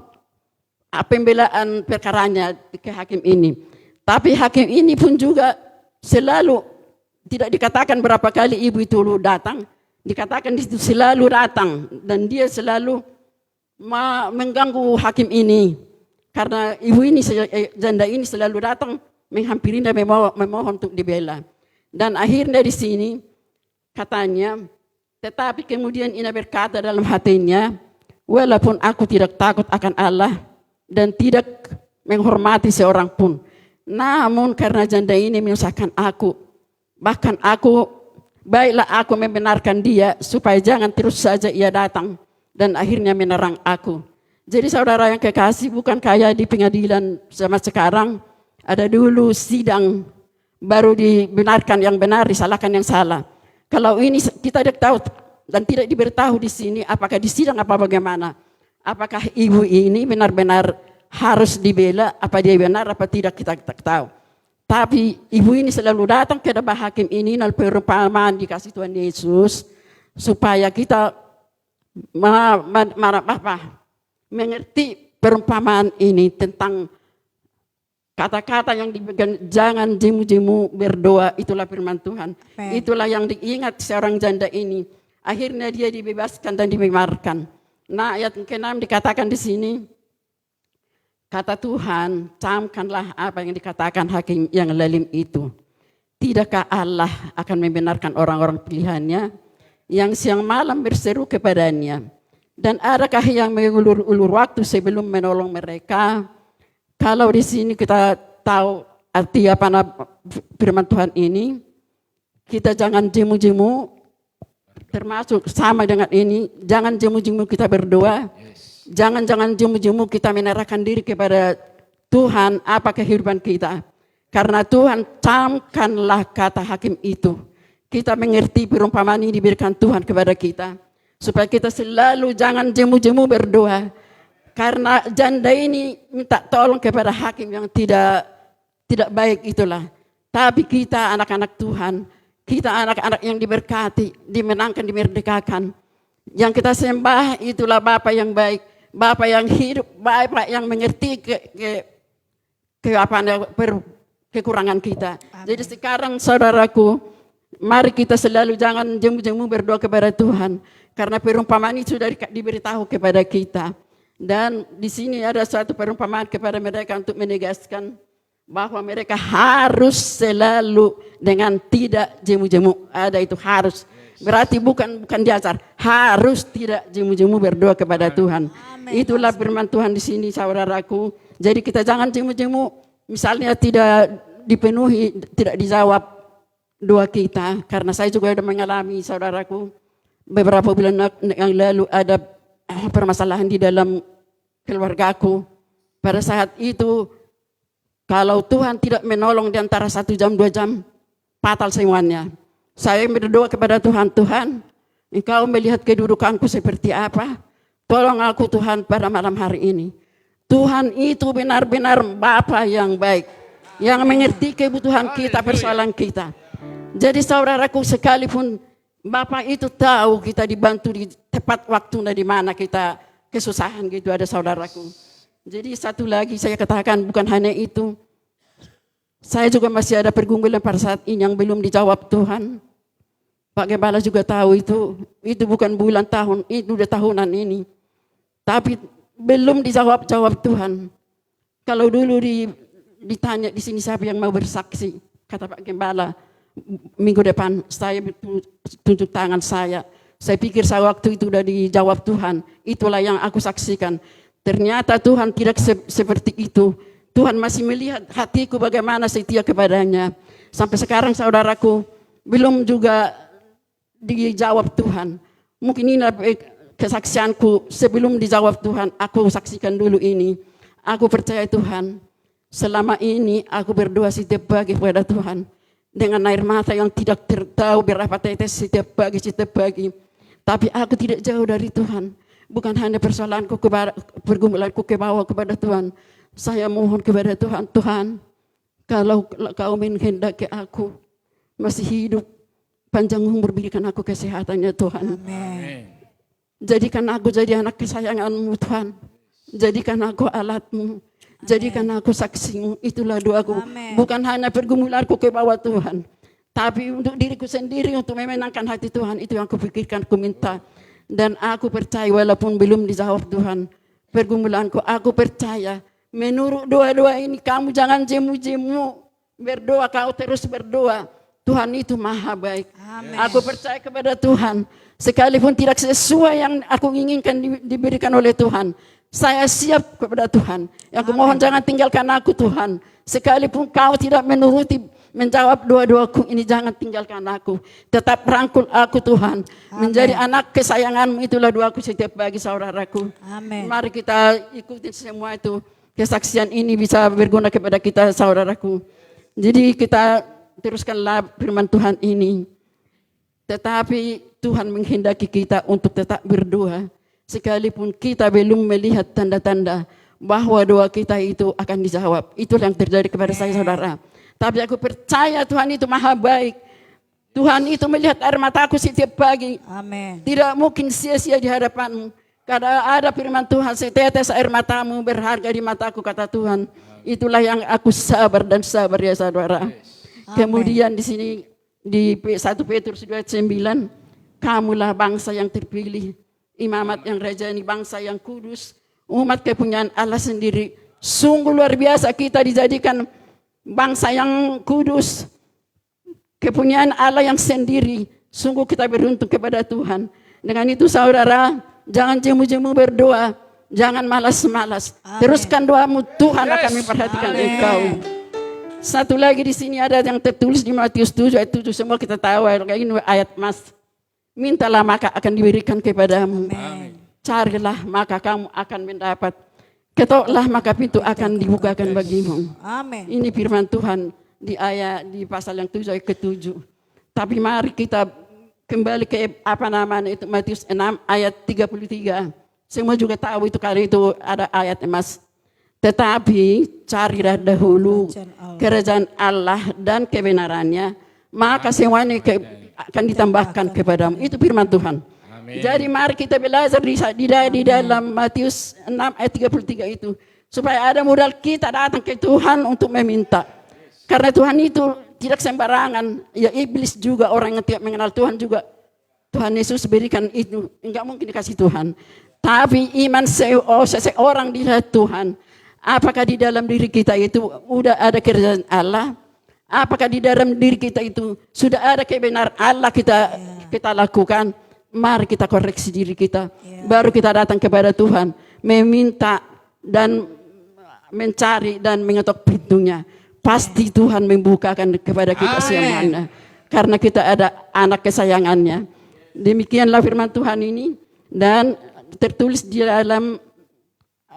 pembelaan perkaranya ke hakim ini. Tapi hakim ini pun juga selalu tidak dikatakan berapa kali ibu itu datang. Dikatakan itu selalu datang dan dia selalu mengganggu hakim ini karena ibu ini janda ini selalu datang menghampiri dan memohon untuk dibela. Dan akhirnya di sini katanya, tetapi kemudian Ina berkata dalam hatinya, walaupun aku tidak takut akan Allah dan tidak menghormati seorang pun, namun karena janda ini menyusahkan aku, bahkan aku baiklah aku membenarkan dia supaya jangan terus saja ia datang dan akhirnya menerang aku. Jadi saudara yang kekasih, bukan kayak di pengadilan sama sekarang, ada dulu sidang baru dibenarkan yang benar, disalahkan yang salah. Kalau ini kita tidak tahu dan tidak diberitahu di sini apakah di sidang apa bagaimana. Apakah ibu ini benar-benar harus dibela, apa dia benar apa tidak kita tak tahu. Tapi ibu ini selalu datang ke depan hakim ini dalam perumpamaan dikasih Tuhan Yesus supaya kita mengerti perumpamaan ini tentang kata-kata yang dipegang, jangan jemu-jemu berdoa, itulah firman Tuhan. Itulah yang diingat seorang janda ini. Akhirnya dia dibebaskan dan dibenarkan. Nah, ayat ke-6 dikatakan di sini, kata Tuhan, camkanlah apa yang dikatakan hakim yang lalim itu. Tidakkah Allah akan membenarkan orang-orang pilihannya yang siang malam berseru kepadanya? Dan adakah yang mengulur-ulur waktu sebelum menolong mereka? Kalau di sini kita tahu arti apa firman Tuhan ini, kita jangan jemu-jemu, termasuk sama dengan ini, jangan jemu-jemu kita berdoa. Jangan jemu-jemu kita menyerahkan diri kepada Tuhan apa kehidupan kita. Karena Tuhan camkanlah kata hakim itu. Kita mengerti perumpamaan ini diberikan Tuhan kepada kita. Supaya kita selalu jangan jemu-jemu berdoa. Karena janda ini minta tolong kepada hakim yang tidak baik itulah. Tapi kita anak-anak Tuhan, kita anak-anak yang diberkati, dimenangkan, dimerdekakan. Yang kita sembah itulah Bapa yang baik. Bapak yang hidup, Bapak yang mengerti kekurangan kita. Amen. Jadi sekarang saudaraku, mari kita selalu jangan jemu-jemu berdoa kepada Tuhan. Karena perumpamaan itu sudah diberitahu kepada kita. Dan di sini ada suatu perumpamaan kepada mereka untuk menegaskan bahwa mereka harus selalu dengan tidak jemu-jemu. Ada itu harus. Berarti bukan diajar, harus tidak jemu-jemu berdoa kepada Tuhan. Amen. Itulah firman Tuhan di sini saudaraku. Jadi kita jangan jemu-jemu, misalnya tidak dipenuhi, tidak dijawab doa kita. Karena saya juga sudah mengalami saudaraku, beberapa bulan yang lalu ada permasalahan di dalam keluargaku. Pada saat itu, kalau Tuhan tidak menolong di antara 1 jam, 2 jam, fatal semuanya. Saya berdoa kepada Tuhan, Tuhan, Engkau melihat kedudukanku seperti apa? Tolong aku Tuhan pada malam hari ini. Tuhan itu benar-benar Bapa yang baik, yang mengerti kebutuhan kita, persoalan kita. Jadi saudaraku, sekalipun Bapa itu tahu kita dibantu di tepat waktu dan di mana kita kesusahan gitu, ada saudaraku. Jadi satu lagi saya katakan, bukan hanya itu. Saya juga masih ada pergumulan pada saat ini yang belum dijawab Tuhan. Pak Gembala juga tahu itu bukan bulan tahun, itu udah tahunan ini. Tapi belum dijawab Tuhan. Kalau dulu ditanya di sini siapa yang mau bersaksi, kata Pak Gembala, minggu depan saya tunjuk tangan saya. Saya pikir saya waktu itu udah dijawab Tuhan. Itulah yang aku saksikan. Ternyata Tuhan tidak seperti itu. Tuhan masih melihat hatiku bagaimana setia kepadanya. Sampai sekarang saudaraku belum juga dijawab Tuhan. Mungkin ini kesaksianku sebelum dijawab Tuhan. Aku saksikan dulu ini. Aku percaya Tuhan. Selama ini aku berdoa setiap pagi kepada Tuhan. Dengan air mata yang tidak tertahu berapa tetes setiap pagi. Tapi aku tidak jauh dari Tuhan. Bukan hanya persoalanku pergumulanku ke bawah kepada Tuhan. Saya mohon kepada Tuhan, Tuhan, kalau Kau menghendaki aku masih hidup, panjang umur, berikan aku kesehatannya Tuhan. Amin. Jadikan aku jadi anak kesayangan-Mu Tuhan. Jadikan aku alat-Mu. Jadikan aku saksi-Mu. Itulah doaku. Amin. Bukan hanya pergumulanku ke bawah Tuhan. Tapi untuk diriku sendiri, untuk memenangkan hati Tuhan. Itu yang aku pikirkan, aku minta. Dan aku percaya walaupun belum dijawab Tuhan pergumulanku, aku percaya menurut doa-doa ini kamu jangan jemu-jemu. Berdoa, kau terus berdoa. Tuhan itu maha baik. Amin. Aku percaya kepada Tuhan. Sekalipun tidak sesuai yang aku inginkan diberikan oleh Tuhan, saya siap kepada Tuhan. Yang aku mohon jangan tinggalkan aku Tuhan. Sekalipun kau tidak menjawab doa-doaku ini, jangan tinggalkan aku. Tetap rangkul aku Tuhan. Menjadi anak kesayangan-Mu, itulah doaku setiap pagi saudaraku. Amin. Mari kita ikutin semua itu. Kesaksian ini bisa berguna kepada kita saudaraku. Jadi kita teruskanlah firman Tuhan ini. Tetapi Tuhan menghendaki kita untuk tetap berdoa. Sekalipun kita belum melihat tanda-tanda bahwa doa kita itu akan dijawab. Itulah yang terjadi kepada saya saudara. Tapi aku percaya Tuhan itu maha baik. Tuhan itu melihat air mataku setiap pagi. Amin. Tidak mungkin sia-sia di hadapan-Mu. Karena ada firman Tuhan, setetes air matamu berharga di mataku, kata Tuhan. Itulah yang aku sabar dan sabar ya saudara. Kemudian di sini di 1 Petrus 2:9, kamulah bangsa yang terpilih, imamat yang rajani, bangsa yang kudus, umat kepunyaan Allah sendiri. Sungguh luar biasa kita dijadikan bangsa yang kudus, kepunyaan Allah yang sendiri. Sungguh kita beruntung kepada Tuhan. Dengan itu saudara, jangan jemu-jemu berdoa, jangan malas-malas. Teruskan doamu, Tuhan akan memperhatikan engkau. Satu lagi di sini ada yang tertulis di Matius 7 ayat 7, semua kita tahu ini ayat Mas. Mintalah maka akan diberikan kepadamu. Carilah maka kamu akan mendapat. Ketoklah maka pintu akan dibukakan bagimu. Amin. Ini firman Tuhan di pasal yang 7 ayat ke-7. Tapi mari kita kembali ke itu Matius 6 ayat 33. Semua juga tahu itu karena itu ada ayat Mas. Tetapi carilah dahulu kerajaan Allah dan kebenarannya, maka semuanya akan ditambahkan kepadamu. Itu firman Tuhan. Amin. Jadi mari kita belajar di dalam Matius 6 ayat 33 itu. Supaya ada modal kita datang ke Tuhan untuk meminta. Karena Tuhan itu tidak sembarangan. Ya iblis juga, orang yang tidak mengenal Tuhan juga. Tuhan Yesus berikan itu. Enggak mungkin dikasih Tuhan. Tapi iman seseorang dilihat Tuhan. Apakah di dalam diri kita itu sudah ada kerjaan Allah? Apakah di dalam diri kita itu sudah ada kebenaran Allah kita lakukan? Mari kita koreksi diri kita. Baru kita datang kepada Tuhan. Meminta dan mencari dan mengetok pintunya. Pasti Tuhan membukakan kepada kita semuanya. Karena kita ada anak kesayangannya. Demikianlah firman Tuhan ini. Dan tertulis di dalam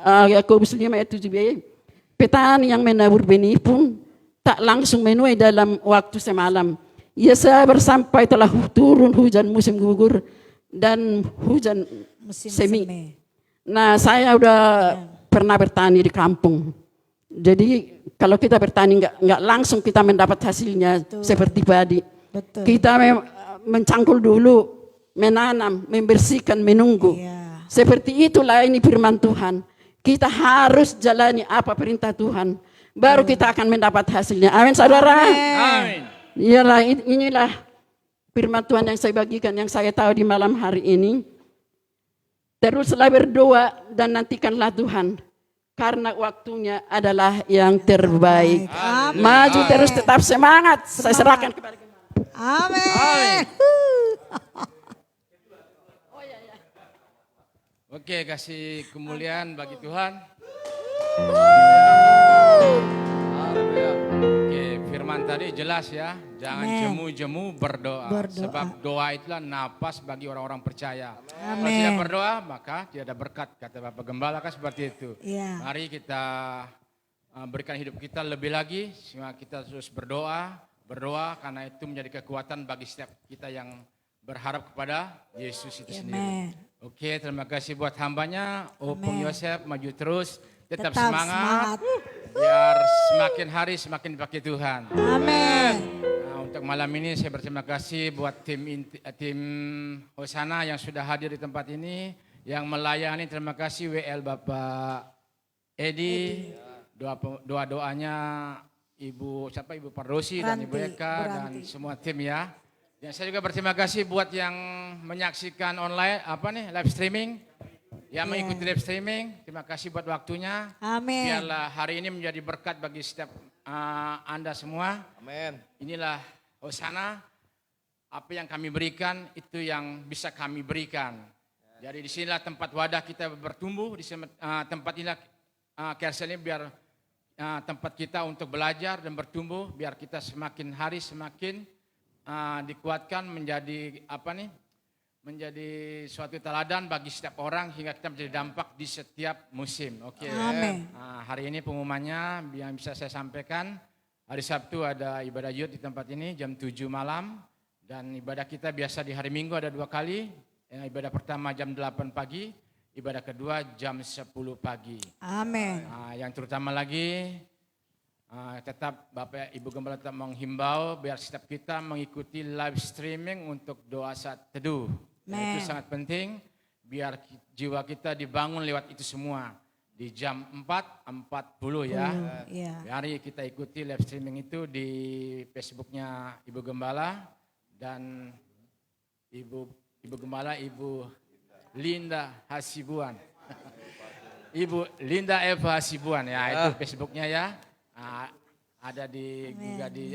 Yakobus 5 ayat 7b, petani yang menabur benih pun tak langsung menuai dalam waktu semalam. Ia sabar sampai telah turun hujan musim gugur dan hujan semi. Nah, saya udah pernah bertani di kampung. Jadi kalau kita bertani nggak langsung kita mendapat hasilnya. Betul. Seperti padi. Betul. Kita mencangkul dulu, menanam, membersihkan, menunggu. Seperti itulah ini firman Tuhan. Kita harus jalani apa perintah Tuhan. Baru kita akan mendapat hasilnya. Amin saudara. Amin. Inilah firman Tuhan yang saya bagikan, yang saya tahu di malam hari ini. Teruslah berdoa dan nantikanlah Tuhan. Karena waktunya adalah yang terbaik. Amin. Maju terus, tetap semangat. Saya serahkan kepada kita. Amin. Oke, kasih kemuliaan bagi Tuhan. Oke, firman tadi jelas ya. Jangan jemu-jemu berdoa. Sebab doa itulah napas bagi orang-orang percaya. Kalau tidak berdoa, maka tidak ada berkat. Kata Bapak Gembala kan seperti itu. Mari kita berikan hidup kita lebih lagi. Sehingga kita terus berdoa. Berdoa karena itu menjadi kekuatan bagi setiap kita yang berharap kepada Yesus itu Amen. sendiri. Oke, terima kasih buat hambanya, Opung Amen. Yosef, maju terus, tetap Tetap semangat, biar semakin hari semakin dipakai Tuhan. Amin. Nah, untuk malam ini saya berterima kasih buat tim Hosana yang sudah hadir di tempat ini, yang melayani. Terima kasih WL Bapak Edi, doa-doanya Ibu Pardosi dan Ibu Eka dan semua tim ya. Dan saya juga berterima kasih buat yang menyaksikan online live streaming, yang mengikuti live streaming. Terima kasih buat waktunya. Amin. Biarlah hari ini menjadi berkat bagi setiap Anda semua. Amin. Inilah Hosana, apa yang kami berikan itu yang bisa kami berikan. Jadi di sinilah tempat wadah kita bertumbuh, di tempat inilah Kersel ini biar tempat kita untuk belajar dan bertumbuh, biar kita semakin hari semakin dikuatkan menjadi menjadi suatu teladan bagi setiap orang hingga kita menjadi dampak di setiap musim. Oke. Amin. Hari ini pengumumannya yang bisa saya sampaikan, hari Sabtu ada ibadah yud di tempat ini jam 7 malam dan ibadah kita biasa di hari Minggu ada 2 kali. Ibadah pertama jam 8 pagi, ibadah kedua jam 10 pagi. Amin. Yang terutama lagi tetap Bapak Ibu Gembala tetap menghimbau biar setiap kita mengikuti live streaming untuk doa saat teduh. Itu sangat penting biar jiwa kita dibangun lewat itu semua. Di jam 4.40 ya. Mari kita ikuti live streaming itu di Facebooknya Ibu Gembala dan Ibu Gembala Ibu Linda Hasibuan. Ibu Linda Eva Hasibuan ya, itu Facebooknya ya. Ada juga di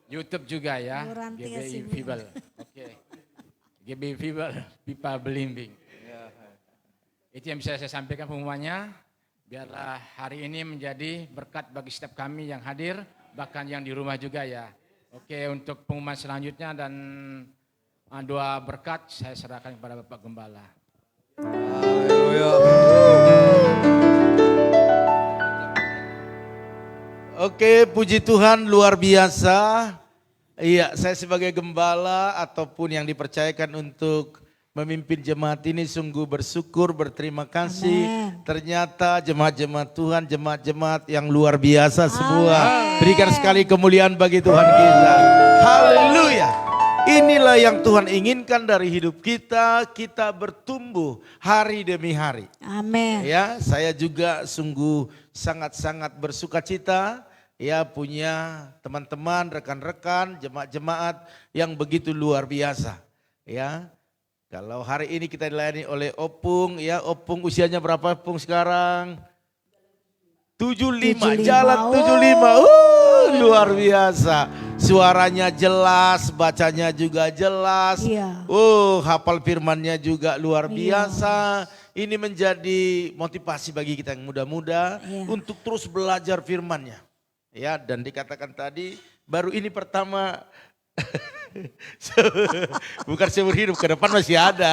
YouTube juga ya. GBI Fibel. Oke. GBI Fibel Pipa Belimbing. Itu yang bisa saya sampaikan pengumumannya. Biarlah hari ini menjadi berkat bagi setiap kami yang hadir, bahkan yang di rumah juga ya. Oke, untuk pengumuman selanjutnya dan doa berkat saya serahkan kepada Bapak Gembala. Haleluya. Oke, puji Tuhan luar biasa. Iya, saya sebagai gembala ataupun yang dipercayakan untuk memimpin jemaat ini sungguh bersyukur, berterima kasih. Amen. Ternyata jemaat-jemaat Tuhan, jemaat-jemaat yang luar biasa semua. Berikan sekali kemuliaan bagi Tuhan kita. Haleluya. Inilah yang Tuhan inginkan dari hidup kita, kita bertumbuh hari demi hari. Amin. Ya, saya juga sungguh sangat-sangat bersuka cita ya punya teman-teman, rekan-rekan, jemaat-jemaat yang begitu luar biasa. Ya, kalau hari ini kita dilayani oleh Opung, ya Opung usianya berapa Opung sekarang? 75, jalan 75, luar biasa. Suaranya jelas, bacanya juga jelas. Iya. Hafal firmannya juga luar biasa. Ini menjadi motivasi bagi kita yang muda-muda untuk terus belajar firmannya. Ya, dan dikatakan tadi baru ini pertama bukan seumur hidup, ke depan masih ada.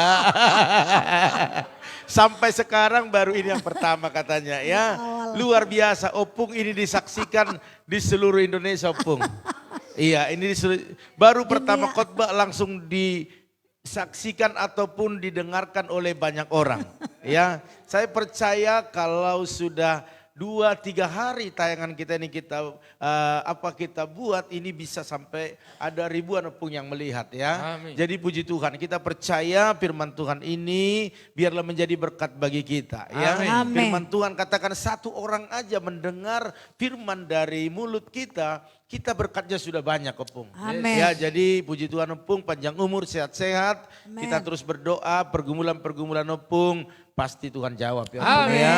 Sampai sekarang baru ini yang pertama katanya ya. Luar biasa, Opung ini disaksikan di seluruh Indonesia Opung. Iya, ini baru pertama khotbah langsung disaksikan ataupun didengarkan oleh banyak orang. Ya, saya percaya kalau sudah 2-3 hari tayangan kita ini kita buat ini bisa sampai ada ribuan Opung yang melihat ya. Amin. Jadi puji Tuhan, kita percaya firman Tuhan ini biarlah menjadi berkat bagi kita ya. Amin. Firman Tuhan katakan satu orang aja mendengar firman dari mulut kita berkatnya sudah banyak Opung. Amin. Ya, jadi puji Tuhan Opung panjang umur, sehat-sehat. Kita terus berdoa, pergumulan-pergumulan Opung pasti Tuhan jawab ya. Opung, Amin. ya.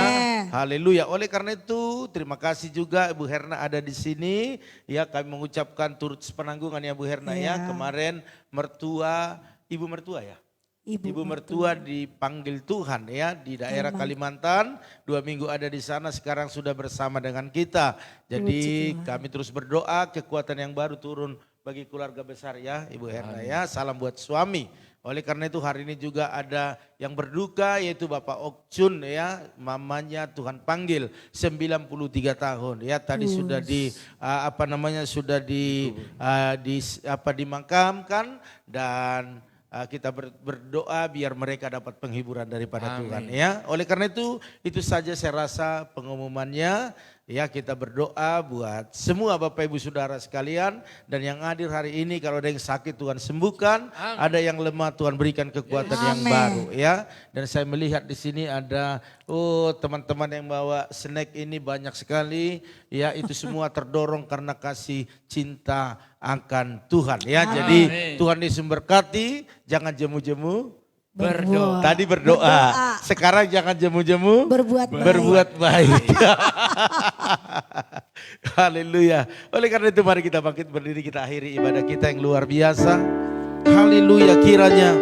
Haleluya. Oleh karena itu terima kasih juga Ibu Herna ada di sini. Ya, kami mengucapkan turut penanggungan ya Bu Herna ya. Kemarin ibu mertua ya. Ibu mertua dipanggil Tuhan ya di daerah Kalimantan. 2 minggu ada di sana, sekarang sudah bersama dengan kita. Jadi kami terus berdoa kekuatan yang baru turun bagi keluarga besar ya Ibu Herna ya. Salam buat suami. Oleh karena itu hari ini juga ada yang berduka yaitu Bapak Okcun ya, mamanya Tuhan panggil 93 tahun ya. Tadi sudah dimakamkan dan kita berdoa biar mereka dapat penghiburan daripada Tuhan ya. Oleh karena itu saja saya rasa pengumumannya. Ya, kita berdoa buat semua Bapak Ibu Saudara sekalian, dan yang hadir hari ini kalau ada yang sakit Tuhan sembuhkan, ada yang lemah Tuhan berikan kekuatan yang baru ya. Dan saya melihat di sini ada teman-teman yang bawa snack ini banyak sekali ya, itu semua terdorong karena kasih cinta akan Tuhan ya. Jadi Tuhan Yesus memberkati, jangan jemu-jemu. Berdoa. Tadi berdoa. Sekarang jangan jemu-jemu. Berbuat baik. Haleluya. Oleh karena itu mari kita bangkit berdiri, kita akhiri ibadah kita yang luar biasa. Haleluya, kiranya.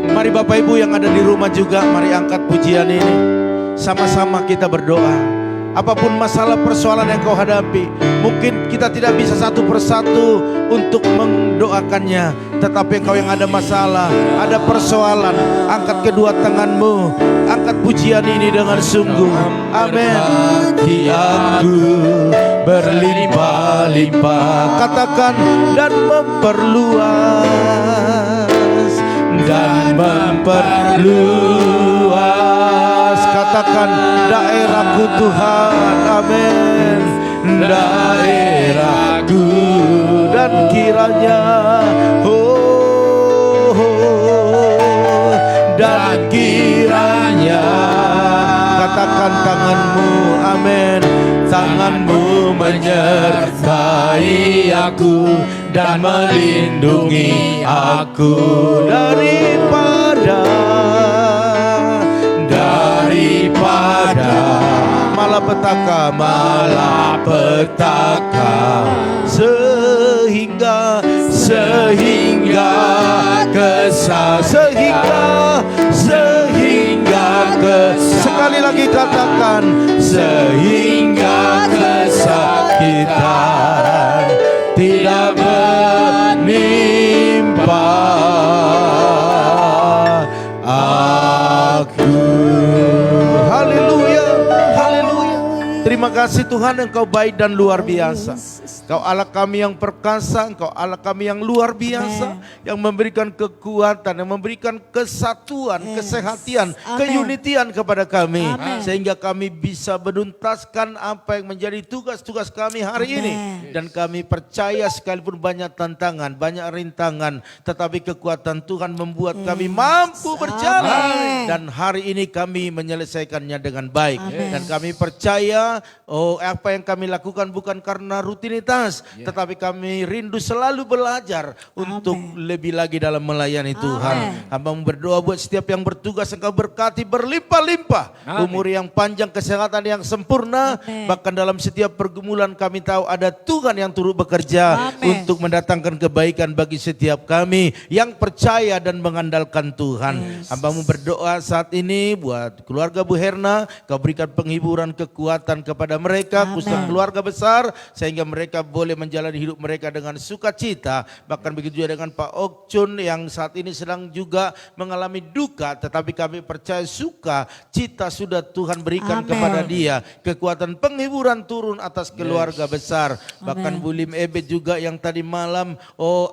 Mari Bapak Ibu yang ada di rumah juga, mari angkat pujian ini. Sama-sama kita berdoa. Apapun masalah persoalan yang kau hadapi, mungkin kita tidak bisa satu persatu untuk mendoakannya, tetapi engkau yang ada masalah, ada persoalan, angkat kedua tanganmu, angkat pujian ini dengan sungguh. Amin. Aku berlimpah-limpah, katakan, dan memperluas, katakan, daerahku Tuhan, amin. Daerahku, dan kiranya, dan kiranya, katakan tanganmu, amin. Tanganmu menyertai aku dan melindungi aku daripada malapetaka, sehingga sekali lagi katakan, sehingga kesakitan tidak menimpa aku. Haleluya, haleluya. Terima kasih Tuhan, Engkau baik dan luar biasa. Engkau Allah kami yang perkasa, Engkau Allah kami yang luar biasa, yang memberikan kekuatan, yang memberikan kesatuan, kesehatan, keunitian kepada kami, sehingga kami bisa menuntaskan apa yang menjadi tugas-tugas kami hari ini. Dan kami percaya sekalipun banyak tantangan, banyak rintangan, tetapi kekuatan Tuhan membuat kami mampu berjalan. Dan hari ini kami menyelesaikannya dengan baik. Dan kami percaya apa yang kami lakukan bukan karena rutinitas, tetapi kami rindu selalu belajar untuk lebih lagi dalam melayani Tuhan. Hamba berdoa buat setiap yang bertugas, Engkau berkati berlimpah-limpah, umur yang panjang, kesehatan yang sempurna. Bahkan dalam setiap pergumulan kami tahu ada Tuhan yang turut bekerja untuk mendatangkan kebaikan bagi setiap kami yang percaya dan mengandalkan Tuhan. Hamba berdoa saat ini buat keluarga Bu Herna, Kau berikan penghiburan, kekuatan kepada mereka, khususnya keluarga besar, sehingga mereka boleh menjalani hidup mereka dengan sukacita. Bahkan begitu juga dengan Pak Okcun yang saat ini sedang juga mengalami duka, tetapi kami percaya sukacita sudah Tuhan berikan kepada dia. Kekuatan penghiburan turun atas keluarga besar. Bahkan Bu Lim Ebe juga yang tadi malam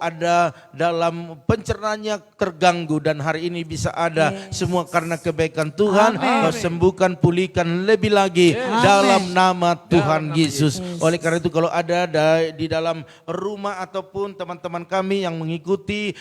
ada dalam pencernaannya terganggu, dan hari ini bisa ada semua karena kebaikan Tuhan. Kau sembuhkan, pulihkan lebih lagi dalam nama Tuhan Yesus. Oleh karena itu kalau ada di dalam rumah ataupun teman-teman kami yang mengikuti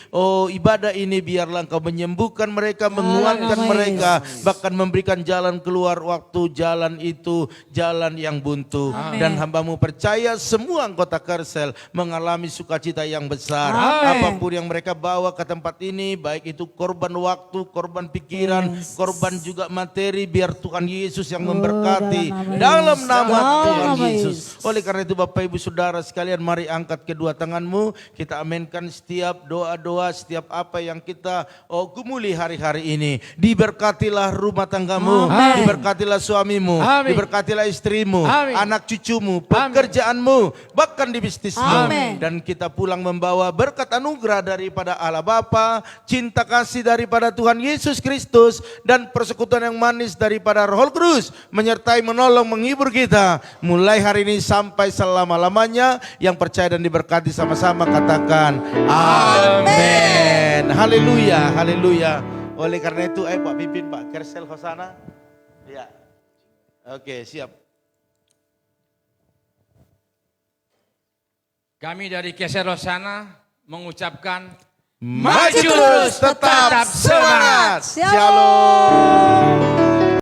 ibadah ini, biarlah Engkau menyembuhkan mereka, menguatkan mereka, bahkan memberikan jalan keluar waktu jalan itu jalan yang buntu. Dan hamba-Mu percaya semua anggota Karsel mengalami sukacita yang besar. Apapun yang mereka bawa ke tempat ini ini, baik itu korban waktu, korban pikiran, korban juga materi, biar Tuhan Yesus yang memberkati dalam nama Tuhan Yesus. Oleh karena itu Bapak Ibu Saudara sekalian, mari angkat kedua tanganmu, kita aminkan setiap doa-doa, setiap apa yang kita gumuli hari-hari ini. Diberkatilah rumah tanggamu, diberkatilah suamimu, diberkatilah istrimu, anak cucumu, pekerjaanmu, bahkan di bisnismu. Dan kita pulang membawa berkat anugerah daripada Allah Bapa, cinta kasih daripada Tuhan Yesus Kristus, dan persekutuan yang manis daripada Roh Kudus menyertai, menolong, menghibur kita mulai hari ini sampai selama-lamanya. Yang percaya dan diberkati sama-sama katakan amin. Haleluya, haleluya. Oleh karena itu, Pak pimpin Pak Kersel Hosana. Ya. Oke, siap. Kami dari Keser Hosana mengucapkan Maju terus, tetap semangat. Shalom.